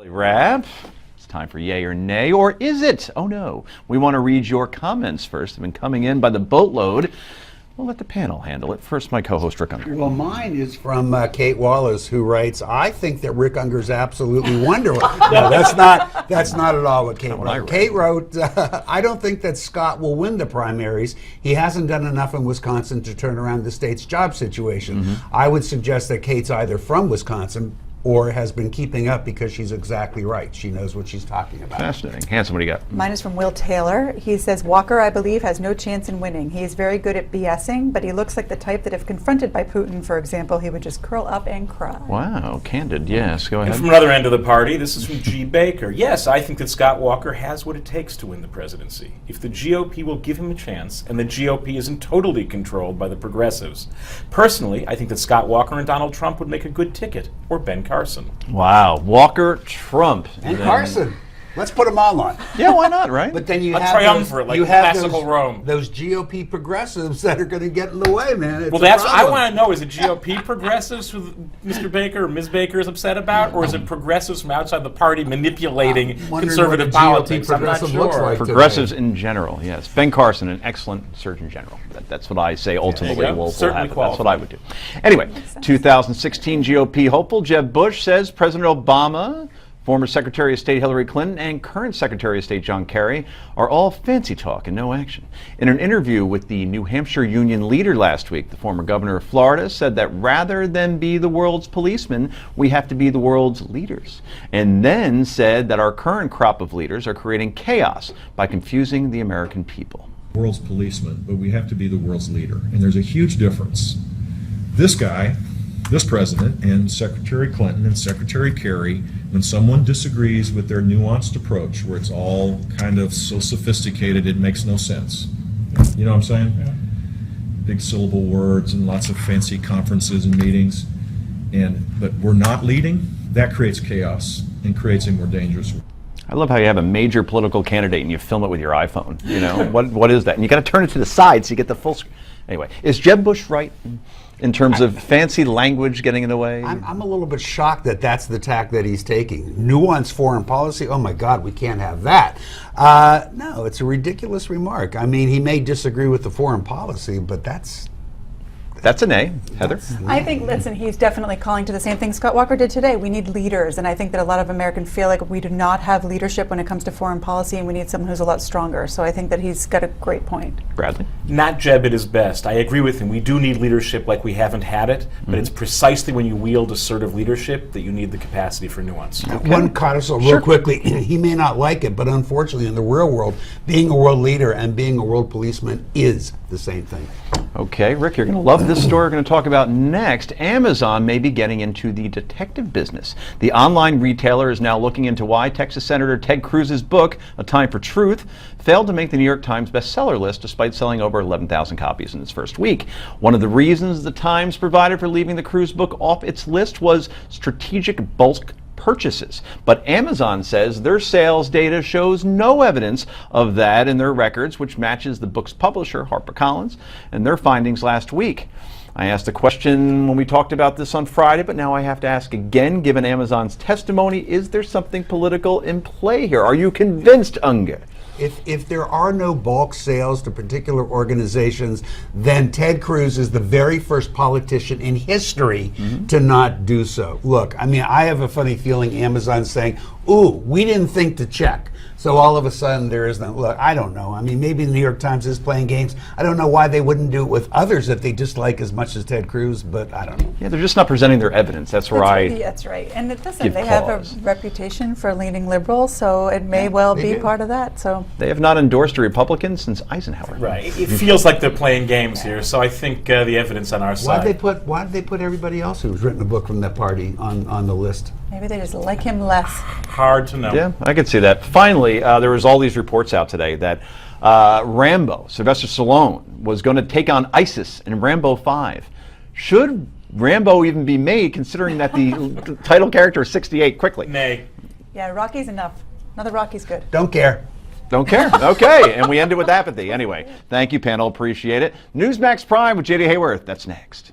Wrap. It's time for Yay or Nay, or is it? Oh no. We want to read your comments first. They've been coming in by the boatload. We'll let the panel handle it. First, my co-host, Rick Unger. Well, mine is from Kate Wallace, who writes, I think that Rick Unger's absolutely wonderful. No, that's not at all what Kate wrote. Kate wrote, I don't think that Scott will win the primaries. He hasn't done enough in Wisconsin to turn around the state's job situation. I would suggest that Kate's either from Wisconsin or has been keeping up, because she's exactly right. She knows what she's talking about. Fascinating. Hanson, what do you got? Mine is from Will Taylor. He says, Walker, I believe, has no chance in winning. He is very good at BSing, but he looks like the type that if confronted by Putin, for example, he would just curl up and cry. Wow, candid. Yes, go ahead. And from another end of the party, this is from G. Baker. Yes, I think that Scott Walker has what it takes to win the presidency. If the GOP will give him a chance, and the GOP isn't totally controlled by the progressives. Personally, I think that Scott Walker and Donald Trump would make a good ticket, or Ben Carson. Wow, Walker, Trump, and Carson. Let's put them all on. Yeah, why not, right? But then you a have triumvirate, like classical Rome. Those GOP progressives that are going to get in the way, man. Well, that's what I want to know. Is it GOP progressives who Mr. Baker or Ms. Baker is upset about, or is it progressives from outside the party manipulating conservative politics? I'm not sure. Like progressives in general, yes. Ben Carson, an excellent Surgeon General. That's what I say ultimately will happen. That's what I would do. Anyway, 2016 GOP hopeful Jeb Bush says President Obama, former Secretary of State Hillary Clinton, and current Secretary of State John Kerry are all fancy talk and no action. In an interview with the New Hampshire Union leader last week, the former governor of Florida said that rather than be the world's policemen, we have to be the world's leaders. And then said that our current crop of leaders are creating chaos by confusing the American people. World's policeman, but we have to be the world's leader. And there's a huge difference. This guy, this president, and Secretary Clinton and Secretary Kerry, when someone disagrees with their nuanced approach, where it's all kind of so sophisticated it makes no sense. You know what I'm saying? Yeah. Big syllable words and lots of fancy conferences and meetings. But we're not leading. That creates chaos and creates a more dangerous world. I love how you have a major political candidate and you film it with your iPhone. You know, what is that? And you got to turn it to the side so you get the full screen. Anyway, is Jeb Bush right in terms of fancy language getting in the way? I'm a little bit shocked that that's the tack that he's taking. Nuanced foreign policy? Oh my God, we can't have that. No, it's a ridiculous remark. I mean, he may disagree with the foreign policy, but that's a nay. Heather? I think, listen, he's definitely calling to the same thing Scott Walker did today. We need leaders, and I think that a lot of Americans feel like we do not have leadership when it comes to foreign policy, and we need someone who's a lot stronger. So I think that he's got a great point. Bradley? Not Jeb at his best. I agree with him. We do need leadership like we haven't had it, but it's precisely when you wield assertive leadership that you need the capacity for nuance. Okay. One codicil real quickly. He may not like it, but unfortunately in the real world, being a world leader and being a world policeman is the same thing. Okay, Rick, you're going to love this story we're going to talk about next. Amazon may be getting into the detective business. The online retailer is now looking into why Texas Senator Ted Cruz's book, A Time for Truth, failed to make the New York Times bestseller list despite selling over 11,000 copies in its first week. One of the reasons the Times provided for leaving the Cruz book off its list was strategic bulk purchases. But Amazon says their sales data shows no evidence of that in their records, which matches the book's publisher, HarperCollins, and their findings last week. I asked the question when we talked about this on Friday, but now I have to ask again, given Amazon's testimony, is there something political in play here? Are you convinced, Unger? If there are no bulk sales to particular organizations, then Ted Cruz is the very first politician in history to not do so. Look, I mean, I have a funny feeling Amazon's saying, ooh, we didn't think to check. So all of a sudden there is no, look, I don't know. I mean, maybe the New York Times is playing games. I don't know why they wouldn't do it with others that they dislike as much as Ted Cruz, but I don't know. Yeah, they're just not presenting their evidence. That's where That's right. And listen, they have a reputation for leaning liberal, so it may well be part of that. So they have not endorsed a Republican since Eisenhower. Right. It feels like they're playing games here, so I think the evidence on our side. Why did they put everybody else who's written a book from that party on the list? Maybe they just like him less. Hard to know. Yeah, I could see that. Finally, there was all these reports out today that Rambo, Sylvester Stallone, was going to take on ISIS in Rambo 5. Should Rambo even be made, considering that the title character is 68? Quickly. Nay. Yeah, Rocky's enough. Another Rocky's good. Don't care. Don't care. Okay, and we end it with apathy. Anyway, thank you, panel. Appreciate it. Newsmax Prime with J.D. Hayworth. That's next.